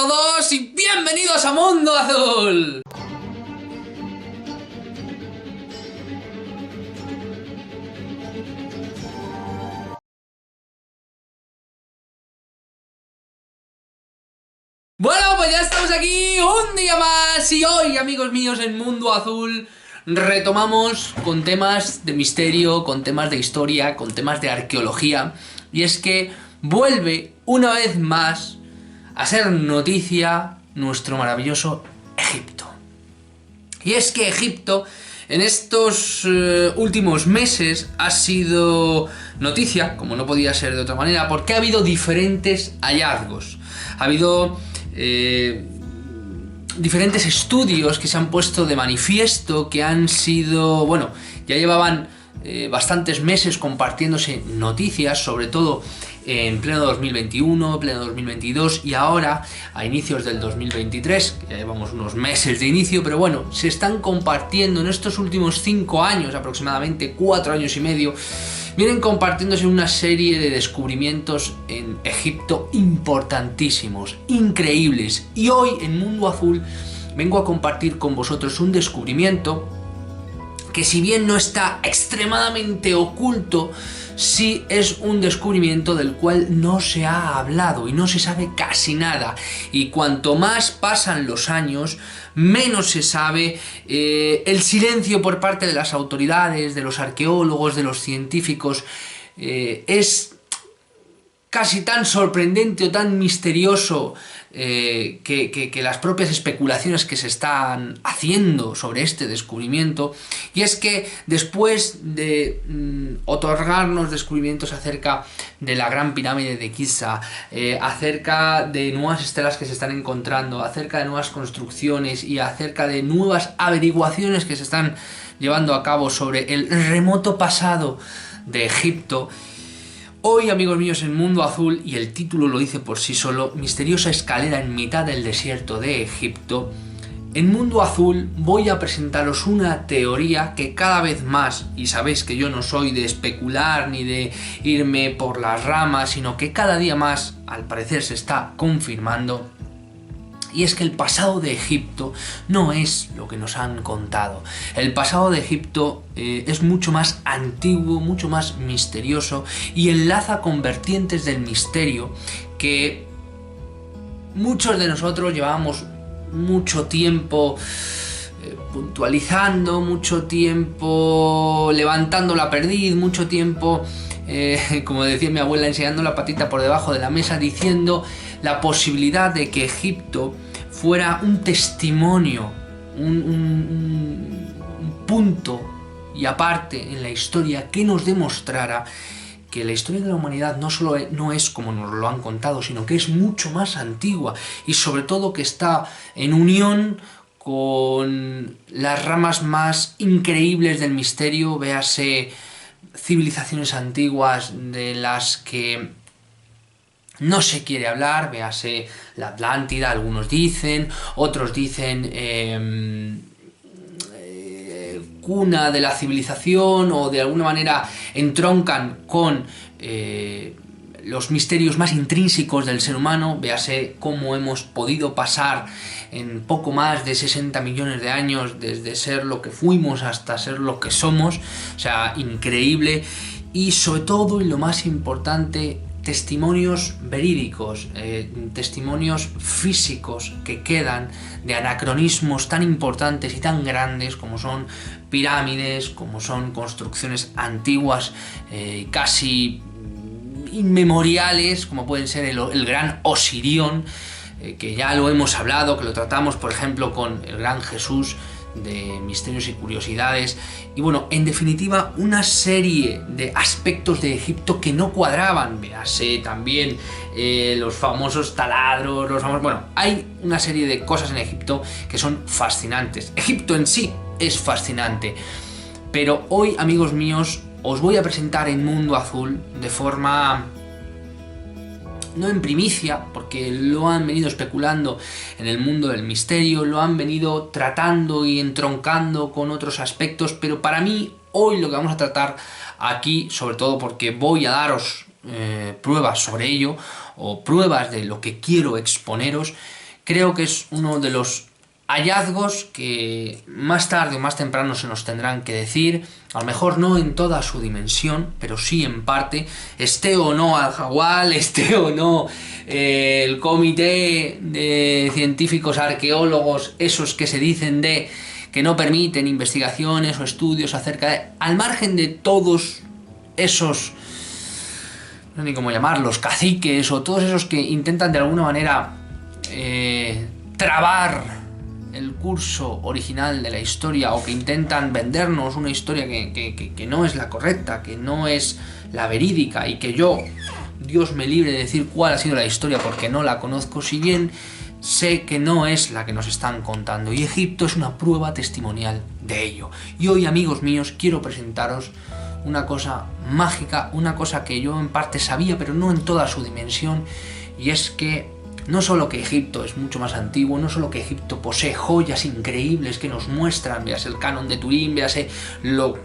todos y bienvenidos a Mundo Azul. Bueno, pues ya estamos aquí un día más y hoy, amigos míos, en Mundo Azul retomamos con temas de misterio, con temas de historia, con temas de arqueología. Y es que vuelve una vez más a ser noticia nuestro maravilloso Egipto. Y es que Egipto en estos últimos meses ha sido noticia, como no podía ser de otra manera, porque ha habido diferentes hallazgos. Ha habido diferentes estudios que se han puesto de manifiesto, que han sido, bueno, ya llevaban bastantes meses compartiéndose noticias, sobre todo en pleno 2021, pleno 2022 y ahora a inicios del 2023, que ya llevamos unos meses de inicio, pero bueno, se están compartiendo en estos últimos 5 años, aproximadamente 4 años y medio, vienen compartiéndose una serie de descubrimientos en Egipto importantísimos, increíbles. Y hoy en Mundo Azul vengo a compartir con vosotros un descubrimiento que, si bien no está extremadamente oculto, sí es un descubrimiento del cual no se ha hablado y no se sabe casi nada. Y cuanto más pasan los años, menos se sabe. El silencio por parte de las autoridades, de los arqueólogos, de los científicos, es casi tan sorprendente o tan misterioso que las propias especulaciones que se están haciendo sobre este descubrimiento. Y es que después de otorgarnos descubrimientos acerca de la Gran Pirámide de Giza, acerca de nuevas estelas que se están encontrando, acerca de nuevas construcciones y acerca de nuevas averiguaciones que se están llevando a cabo sobre el remoto pasado de Egipto, hoy, amigos míos, en Mundo Azul, y el título lo dice por sí solo, misteriosa escalera en mitad del desierto de Egipto, en Mundo Azul voy a presentaros una teoría que cada vez más, y sabéis que yo no soy de especular ni de irme por las ramas, sino que cada día más, al parecer, se está confirmando. Y es que el pasado de Egipto no es lo que nos han contado. El pasado de Egipto es mucho más antiguo, mucho más misterioso y enlaza con vertientes del misterio que muchos de nosotros llevábamos mucho tiempo puntualizando, mucho tiempo levantando la perdiz, mucho tiempo, como decía mi abuela, enseñando la patita por debajo de la mesa, diciendo la posibilidad de que Egipto fuera un testimonio, un punto y aparte en la historia que nos demostrara que la historia de la humanidad no solo no es como nos lo han contado, sino que es mucho más antigua y sobre todo que está en unión con las ramas más increíbles del misterio, véase civilizaciones antiguas de las que no se quiere hablar, véase la Atlántida, algunos dicen, otros dicen cuna de la civilización, o de alguna manera entroncan con los misterios más intrínsecos del ser humano, véase cómo hemos podido pasar en poco más de 60 millones de años desde ser lo que fuimos hasta ser lo que somos, o sea, increíble. Y sobre todo, y lo más importante, testimonios verídicos, testimonios físicos que quedan de anacronismos tan importantes y tan grandes como son pirámides, como son construcciones antiguas, casi inmemoriales, como pueden ser el gran Osirión, que ya lo hemos hablado, que lo tratamos por ejemplo con el gran Jesús de Misterios y Curiosidades. Y bueno, en definitiva, una serie de aspectos de Egipto que no cuadraban. Véase también los famosos taladros, bueno, hay una serie de cosas en Egipto que son fascinantes. Egipto en sí es fascinante, pero hoy, amigos míos, os voy a presentar en Mundo Azul de forma, no en primicia, porque lo han venido especulando en el mundo del misterio, lo han venido tratando y entroncando con otros aspectos, pero para mí hoy lo que vamos a tratar aquí, sobre todo porque voy a daros pruebas sobre ello, o pruebas de lo que quiero exponeros, creo que es uno de los hallazgos que más tarde o más temprano se nos tendrán que decir, a lo mejor no en toda su dimensión, pero sí en parte, esté o no Al-Hawal, esté o no el comité de científicos arqueólogos, esos que se dicen que no permiten investigaciones o estudios acerca de, al margen de todos esos, no sé ni cómo llamarlos, caciques o todos esos que intentan de alguna manera trabar el curso original de la historia, o que intentan vendernos una historia que no es la correcta, que no es la verídica, y que yo, Dios me libre de decir cuál ha sido la historia porque no la conozco, si bien sé que no es la que nos están contando, y Egipto es una prueba testimonial de ello. Y hoy, amigos míos, quiero presentaros una cosa mágica, una cosa que yo en parte sabía, pero no en toda su dimensión, y es que no solo que Egipto es mucho más antiguo, no solo que Egipto posee joyas increíbles que nos muestran, véase el canon de Turín, véase los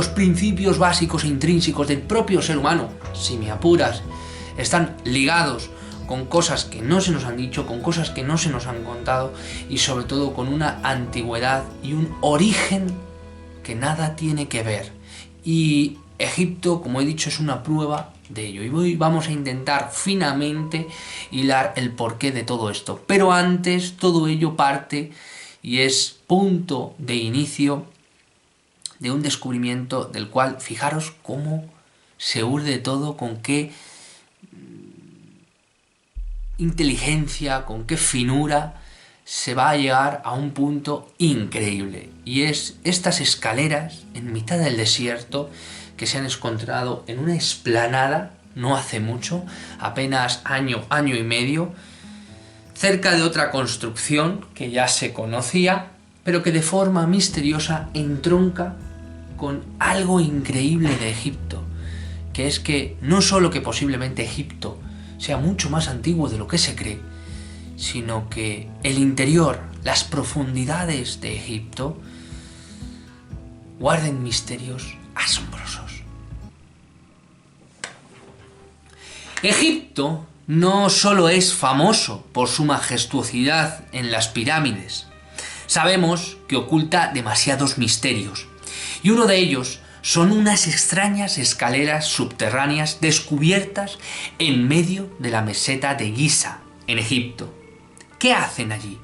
principios básicos e intrínsecos del propio ser humano, si me apuras, están ligados con cosas que no se nos han dicho, con cosas que no se nos han contado, y sobre todo con una antigüedad y un origen que nada tiene que ver. Y Egipto, como he dicho, es una prueba de ello. Y hoy vamos a intentar finamente hilar el porqué de todo esto. Pero antes, todo ello parte y es punto de inicio de un descubrimiento del cual, fijaros cómo se urde todo, con qué inteligencia, con qué finura se va a llegar a un punto increíble. Y es estas escaleras en mitad del desierto que se han encontrado en una explanada no hace mucho, apenas año y medio, cerca de otra construcción que ya se conocía, pero que de forma misteriosa entronca con algo increíble de Egipto, que es que no solo que posiblemente Egipto sea mucho más antiguo de lo que se cree, sino que el interior, las profundidades de Egipto, guarden misterios asombrosos. Egipto no solo es famoso por su majestuosidad en las pirámides, sabemos que oculta demasiados misterios, y uno de ellos son unas extrañas escaleras subterráneas descubiertas en medio de la meseta de Giza, en Egipto. ¿Qué hacen allí?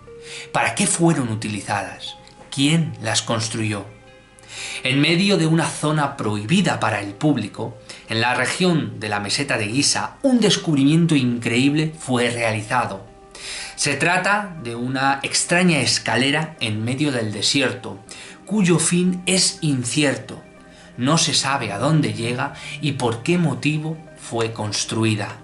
¿Para qué fueron utilizadas? ¿Quién las construyó? En medio de una zona prohibida para el público, en la región de la meseta de Giza, un descubrimiento increíble fue realizado. Se trata de una extraña escalera en medio del desierto, cuyo fin es incierto. No se sabe a dónde llega y por qué motivo fue construida.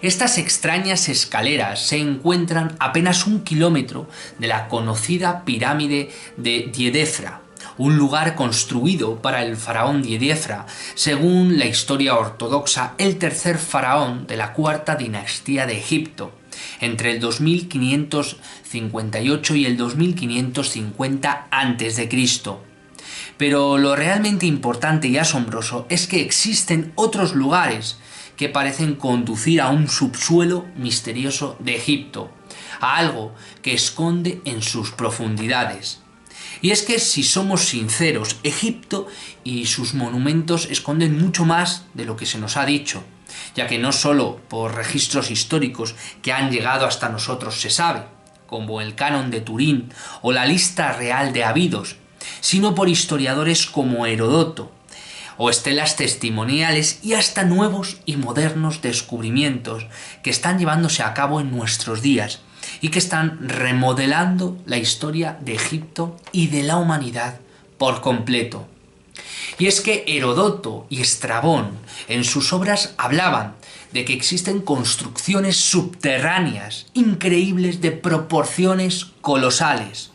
Estas extrañas escaleras se encuentran a apenas 1 kilómetro de la conocida pirámide de Djedefra, un lugar construido para el faraón Djedefra, según la historia ortodoxa, el tercer faraón de la cuarta dinastía de Egipto, entre el 2558 y el 2550 a.C. Pero lo realmente importante y asombroso es que existen otros lugares que parecen conducir a un subsuelo misterioso de Egipto, a algo que esconde en sus profundidades. Y es que, si somos sinceros, Egipto y sus monumentos esconden mucho más de lo que se nos ha dicho, ya que no solo por registros históricos que han llegado hasta nosotros se sabe, como el canon de Turín o la lista real de Abidos, sino por historiadores como Heródoto, o estelas testimoniales y hasta nuevos y modernos descubrimientos que están llevándose a cabo en nuestros días y que están remodelando la historia de Egipto y de la humanidad por completo. Y es que Heródoto y Estrabón en sus obras hablaban de que existen construcciones subterráneas increíbles de proporciones colosales,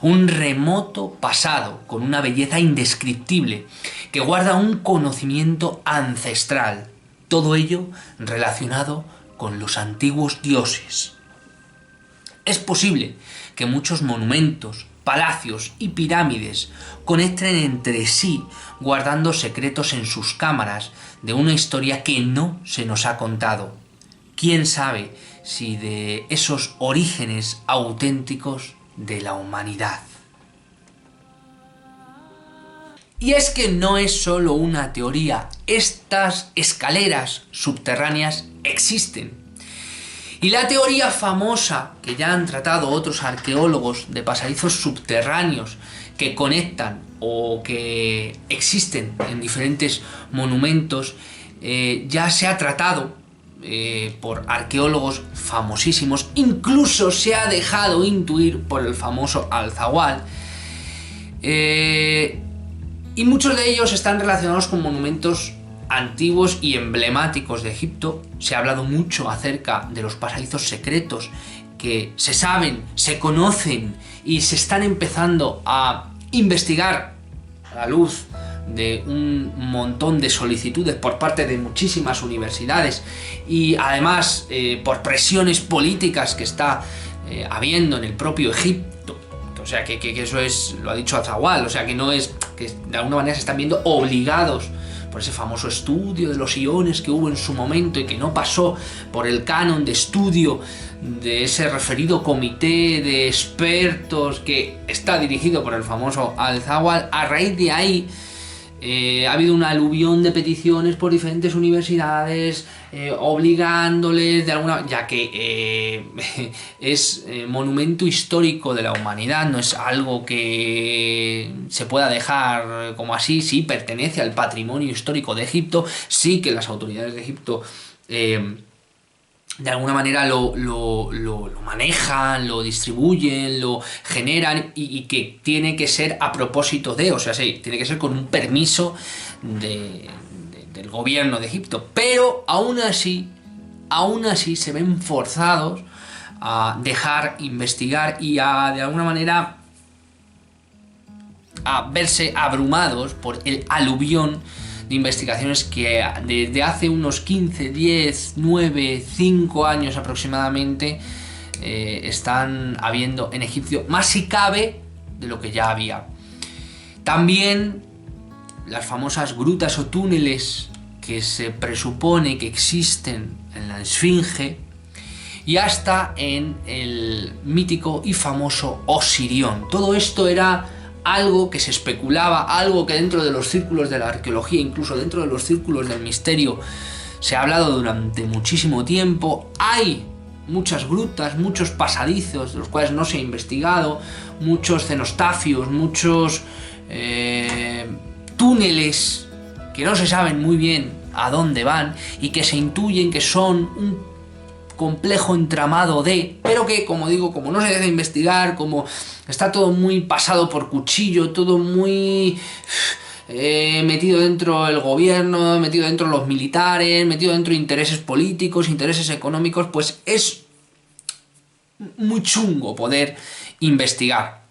un remoto pasado con una belleza indescriptible que guarda un conocimiento ancestral, todo ello relacionado con los antiguos dioses. Es posible que muchos monumentos, palacios y pirámides conecten entre sí, guardando secretos en sus cámaras de una historia que no se nos ha contado. quién sabe si de esos orígenes auténticos de la humanidad. Y es que no es solo una teoría, estas escaleras subterráneas existen. Y la teoría famosa que ya han tratado otros arqueólogos de pasadizos subterráneos que conectan o que existen en diferentes monumentos, ya se ha tratado por arqueólogos famosísimos, incluso se ha dejado intuir por el famoso Alzahual, y muchos de ellos están relacionados con monumentos antiguos y emblemáticos de Egipto. Se ha hablado mucho acerca de los pasadizos secretos que se saben, se conocen y se están empezando a investigar a la luz de un montón de solicitudes por parte de muchísimas universidades y además por presiones políticas que está habiendo en el propio Egipto. O sea que eso es, lo ha dicho Alzahual, o sea que no es, que de alguna manera se están viendo obligados por ese famoso estudio de los iones que hubo en su momento y que no pasó por el canon de estudio de ese referido comité de expertos que está dirigido por el famoso Alzahual. A raíz de ahí ha habido un aluvión de peticiones por diferentes universidades obligándoles de alguna, ya que es monumento histórico de la humanidad, no es algo que se pueda dejar como así. Sí pertenece al patrimonio histórico de Egipto, sí que las autoridades de Egipto de alguna manera lo manejan, lo distribuyen, lo generan y que tiene que ser a propósito de, o sea, sí, tiene que ser con un permiso del gobierno de Egipto, pero aún así se ven forzados a dejar investigar y a, de alguna manera, a verse abrumados por el aluvión de investigaciones que desde hace unos 15, 10, 9, 5 años aproximadamente están habiendo en Egipto, más si cabe de lo que ya había. También las famosas grutas o túneles que se presupone que existen en la Esfinge y hasta en el mítico y famoso Osirión. Todo esto era algo que se especulaba, algo que dentro de los círculos de la arqueología, incluso dentro de los círculos del misterio, se ha hablado durante muchísimo tiempo. Hay muchas grutas, muchos pasadizos de los cuales no se ha investigado, muchos cenotafios, muchos túneles que no se saben muy bien a dónde van y que se intuyen que son un complejo entramado pero que, como digo, como no se deja investigar, como está todo muy pasado por cuchillo, todo muy metido dentro del gobierno, metido dentro de los militares, metido dentro de intereses políticos, intereses económicos, pues es muy chungo poder investigar.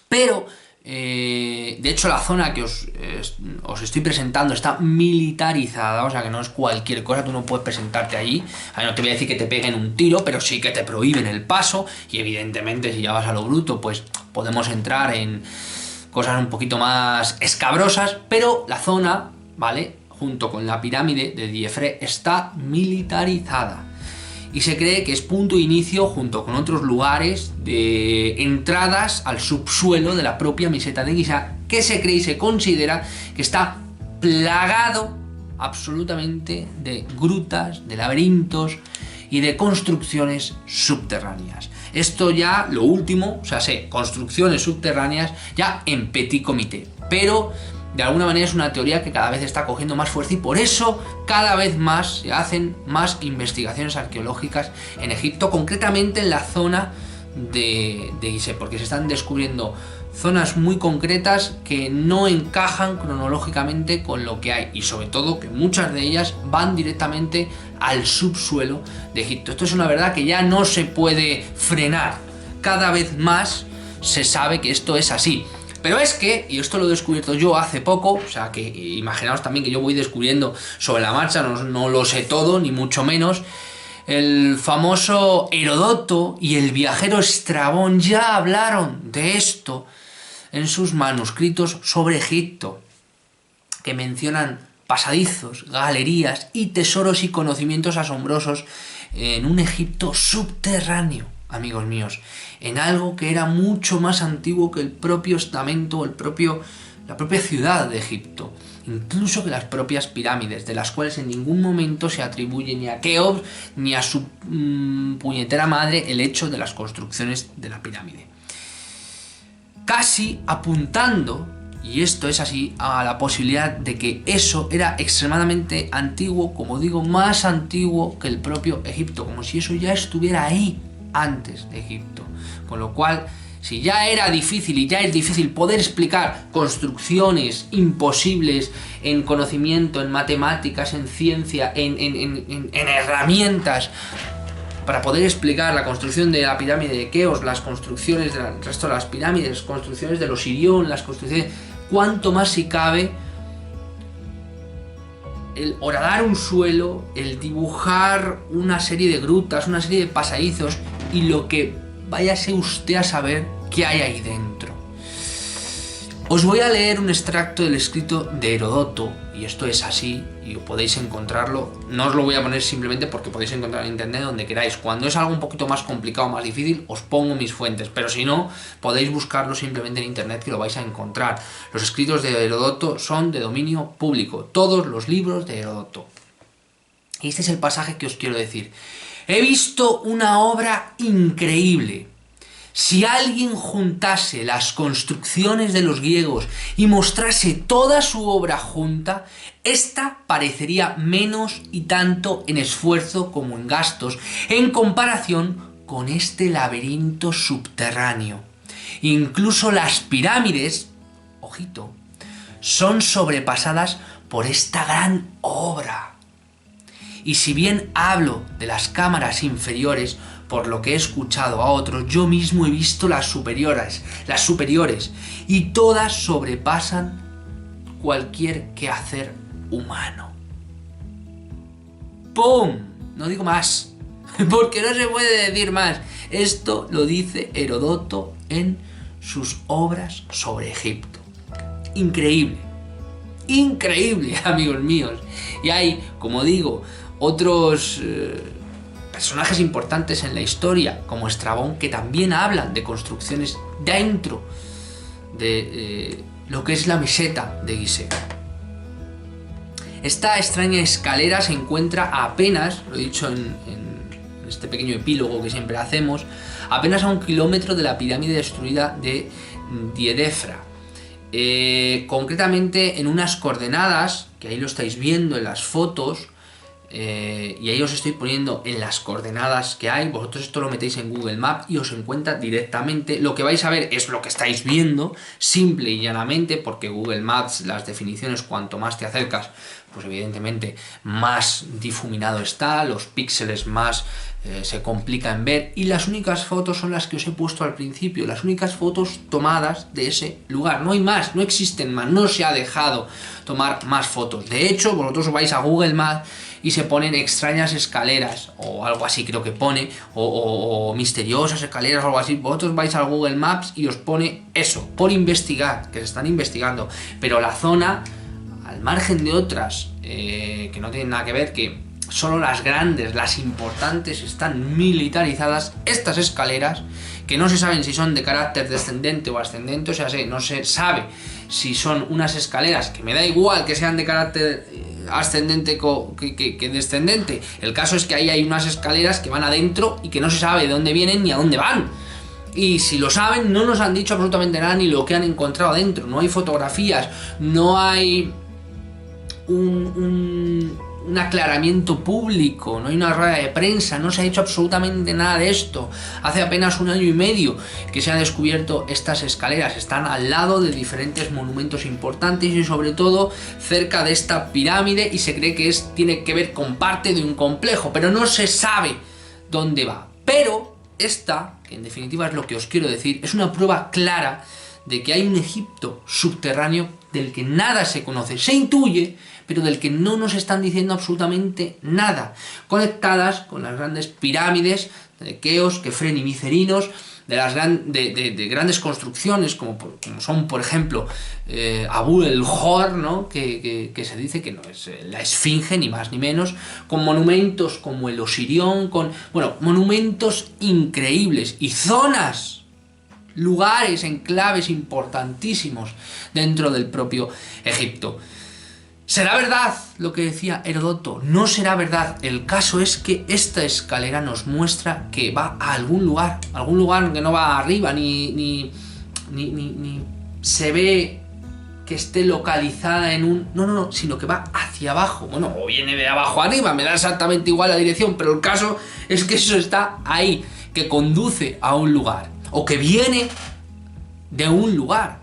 Pero de hecho la zona que os estoy presentando está militarizada, o sea que no es cualquier cosa, tú no puedes presentarte allí. No te voy a decir que te peguen un tiro, pero sí que te prohíben el paso y evidentemente si ya vas a lo bruto pues podemos entrar en cosas un poquito más escabrosas, pero la zona, ¿vale?, junto con la pirámide de Djéfre está militarizada. Y se cree que es punto de inicio, junto con otros lugares, de entradas al subsuelo de la propia meseta de Giza, que se cree y se considera que está plagado absolutamente de grutas, de laberintos y de construcciones subterráneas. Esto ya, lo último, o sea, construcciones subterráneas ya en petit comité, pero de alguna manera es una teoría que cada vez está cogiendo más fuerza y por eso cada vez más se hacen más investigaciones arqueológicas en Egipto, concretamente en la zona de Gizeh, porque se están descubriendo zonas muy concretas que no encajan cronológicamente con lo que hay y sobre todo que muchas de ellas van directamente al subsuelo de Egipto. Esto es una verdad que ya no se puede frenar, cada vez más se sabe que esto es así. Pero es que, y esto lo he descubierto yo hace poco, o sea que imaginaos también que yo voy descubriendo sobre la marcha, no lo sé todo, ni mucho menos. El famoso Heródoto y el viajero Estrabón ya hablaron de esto en sus manuscritos sobre Egipto, que mencionan pasadizos, galerías y tesoros y conocimientos asombrosos en un Egipto subterráneo, amigos míos, en algo que era mucho más antiguo que el propio estamento, la propia ciudad de Egipto, incluso que las propias pirámides, de las cuales en ningún momento se atribuye ni a Keops ni a su puñetera madre el hecho de las construcciones de la pirámide. Casi apuntando, y esto es así, a la posibilidad de que eso era extremadamente antiguo, como digo, más antiguo que el propio Egipto, como si eso ya estuviera ahí antes de Egipto. Con lo cual, si ya era difícil y ya es difícil poder explicar construcciones imposibles en conocimiento, en matemáticas, en ciencia, en herramientas, para poder explicar la construcción de la pirámide de Keops, las construcciones del resto de las pirámides, construcciones de los Irión, las construcciones, cuanto más si cabe, el horadar un suelo, el dibujar una serie de grutas, una serie de pasadizos y lo que váyase usted a saber qué hay ahí dentro. Os voy a leer un extracto del escrito de Heródoto, y esto es así, y podéis encontrarlo. No os lo voy a poner simplemente porque podéis encontrarlo en internet donde queráis. Cuando es algo un poquito más complicado, más difícil, os pongo mis fuentes, pero si no, podéis buscarlo simplemente en internet que lo vais a encontrar. Los escritos de Heródoto son de dominio público, todos los libros de Heródoto. Y este es el pasaje que os quiero decir. He visto una obra increíble. Si alguien juntase las construcciones de los griegos y mostrase toda su obra junta, esta parecería menos y tanto en esfuerzo como en gastos, en comparación con este laberinto subterráneo. Incluso las pirámides, ojito, son sobrepasadas por esta gran obra. Y si bien hablo de las cámaras inferiores, por lo que he escuchado a otros, yo mismo he visto las superiores, y todas sobrepasan cualquier quehacer humano. ¡Pum! No digo más, porque no se puede decir más. Esto lo dice Heródoto en sus obras sobre Egipto. Increíble, increíble, amigos míos. Y hay, como digo, otros personajes importantes en la historia, como Estrabón, que también hablan de construcciones dentro de lo que es la meseta de Gizeh. Esta extraña escalera se encuentra apenas, lo he dicho en este pequeño epílogo que siempre hacemos, apenas a 1 kilómetro de la pirámide destruida de Djedefra. Concretamente en unas coordenadas, que ahí lo estáis viendo en las fotos, y ahí os estoy poniendo en las coordenadas que hay. Vosotros esto lo metéis en Google Maps y os encuentra directamente. Lo que vais a ver es lo que estáis viendo, simple y llanamente, porque Google Maps, las definiciones, cuanto más te acercas, pues evidentemente más difuminado está, los píxeles más se complica en ver, y las únicas fotos son las que os he puesto al principio, las únicas fotos tomadas de ese lugar. No hay más, no existen más, no se ha dejado tomar más fotos. De hecho, vosotros vais a Google Maps y se ponen extrañas escaleras, o algo así creo que pone, o misteriosas escaleras o algo así. Vosotros vais al Google Maps y os pone eso, por investigar, que se están investigando. Pero la zona, al margen de otras que no tienen nada que ver, que solo las grandes, las importantes, están militarizadas, estas escaleras, que no se saben si son de carácter descendente o ascendente, o sea, no se sabe si son unas escaleras, que me da igual que sean de carácter ascendente que descendente. El caso es que ahí hay unas escaleras que van adentro y que no se sabe de dónde vienen ni a dónde van. Y si lo saben, no nos han dicho absolutamente nada ni lo que han encontrado adentro. No hay fotografías, no hay un aclaramiento público, no hay una rueda de prensa, no se ha hecho absolutamente nada de esto. Hace apenas 1 año y medio que se han descubierto estas escaleras, están al lado de diferentes monumentos importantes y sobre todo cerca de esta pirámide, y se cree que tiene que ver con parte de un complejo, pero no se sabe dónde va. Pero esta, que en definitiva es lo que os quiero decir, es una prueba clara de que hay un Egipto subterráneo del que nada se conoce, se intuye, pero del que no nos están diciendo absolutamente nada, conectadas con las grandes pirámides de Keops, Kefren y Micerinos, de grandes construcciones como son, por ejemplo, Abu el-Hor, ¿no? que se dice que no es la Esfinge, ni más ni menos, con monumentos como el Osirión, monumentos increíbles y zonas, lugares, enclaves importantísimos dentro del propio Egipto. ¿Será verdad lo que decía Heródoto? ¿No será verdad? El caso es que esta escalera nos muestra que va a algún lugar que no va arriba, ni se ve que esté localizada en un... No, sino que va hacia abajo. Bueno, o viene de abajo arriba, me da exactamente igual la dirección, pero el caso es que eso está ahí, que conduce a un lugar, o que viene de un lugar,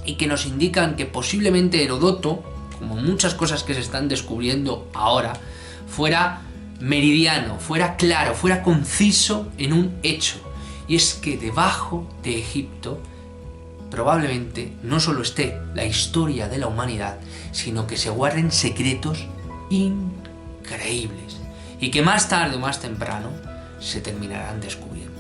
y que nos indican que posiblemente Heródoto, como muchas cosas que se están descubriendo ahora, fuera meridiano, fuera claro, fuera conciso en un hecho, y es que debajo de Egipto probablemente no solo esté la historia de la humanidad, sino que se guarden secretos increíbles, y que más tarde o más temprano se terminarán descubriendo.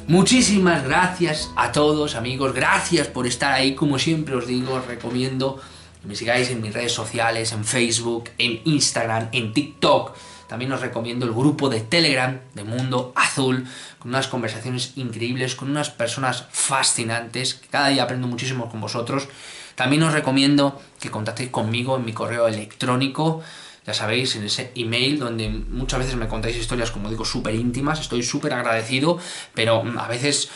Muchísimas gracias a todos, amigos, gracias por estar ahí. Como siempre os digo, os recomiendo que me sigáis en mis redes sociales, en Facebook, en Instagram, en TikTok. También os recomiendo el grupo de Telegram de Mundo Azul, con unas conversaciones increíbles, con unas personas fascinantes, que cada día aprendo muchísimo con vosotros. También os recomiendo que contactéis conmigo en mi correo electrónico, ya sabéis, en ese email donde muchas veces me contáis historias, como digo, súper íntimas. Estoy súper agradecido, pero a veces,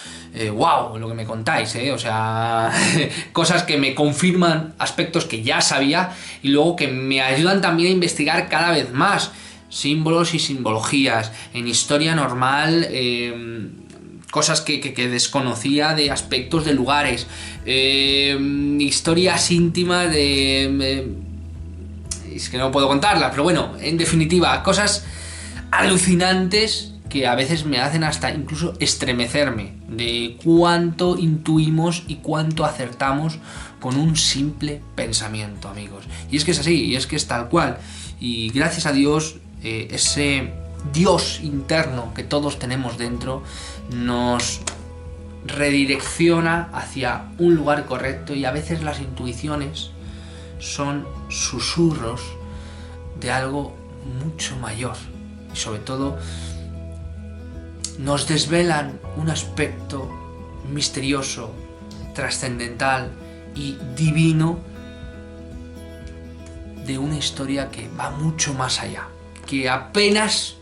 wow, lo que me contáis, o sea, cosas que me confirman aspectos que ya sabía y luego que me ayudan también a investigar cada vez más símbolos y simbologías en historia normal, cosas que desconocía de aspectos de lugares, historias íntimas es que no puedo contarlas, pero bueno, en definitiva, cosas alucinantes que a veces me hacen hasta incluso estremecerme de cuánto intuimos y cuánto acertamos con un simple pensamiento, amigos. Y es que es así, y es que es tal cual. Y gracias a Dios, ese Dios interno que todos tenemos dentro nos redirecciona hacia un lugar correcto, y a veces las intuiciones son susurros de algo mucho mayor, y sobre todo nos desvelan un aspecto misterioso, trascendental y divino de una historia que va mucho más allá, que apenas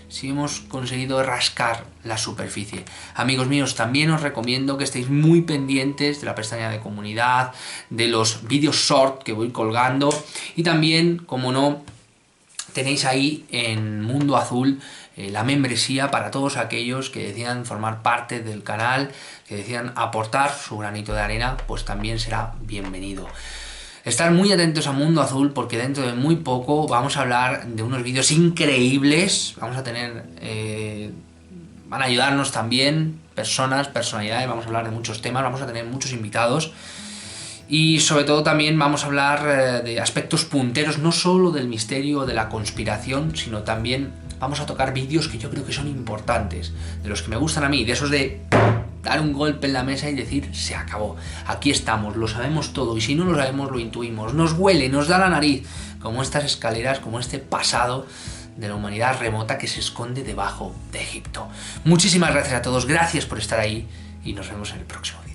si hemos conseguido rascar la superficie. Amigos míos, también os recomiendo que estéis muy pendientes de la pestaña de comunidad, de los vídeos short que voy colgando, y también, como no, tenéis ahí en Mundo Azul la membresía para todos aquellos que decidan formar parte del canal, que decidan aportar su granito de arena, pues también será bienvenido. Estar muy atentos a Mundo Azul, porque dentro de muy poco vamos a hablar de unos vídeos increíbles. Vamos a tener... van a ayudarnos también personalidades, vamos a hablar de muchos temas, vamos a tener muchos invitados. Y sobre todo también vamos a hablar de aspectos punteros, no solo del misterio o de la conspiración, sino también vamos a tocar vídeos que yo creo que son importantes, de los que me gustan a mí, de esos de dar un golpe en la mesa y decir, se acabó, aquí estamos, lo sabemos todo, y si no lo sabemos lo intuimos, nos huele, nos da la nariz, como estas escaleras, como este pasado de la humanidad remota que se esconde debajo de Egipto. Muchísimas gracias a todos, gracias por estar ahí, y nos vemos en el próximo día.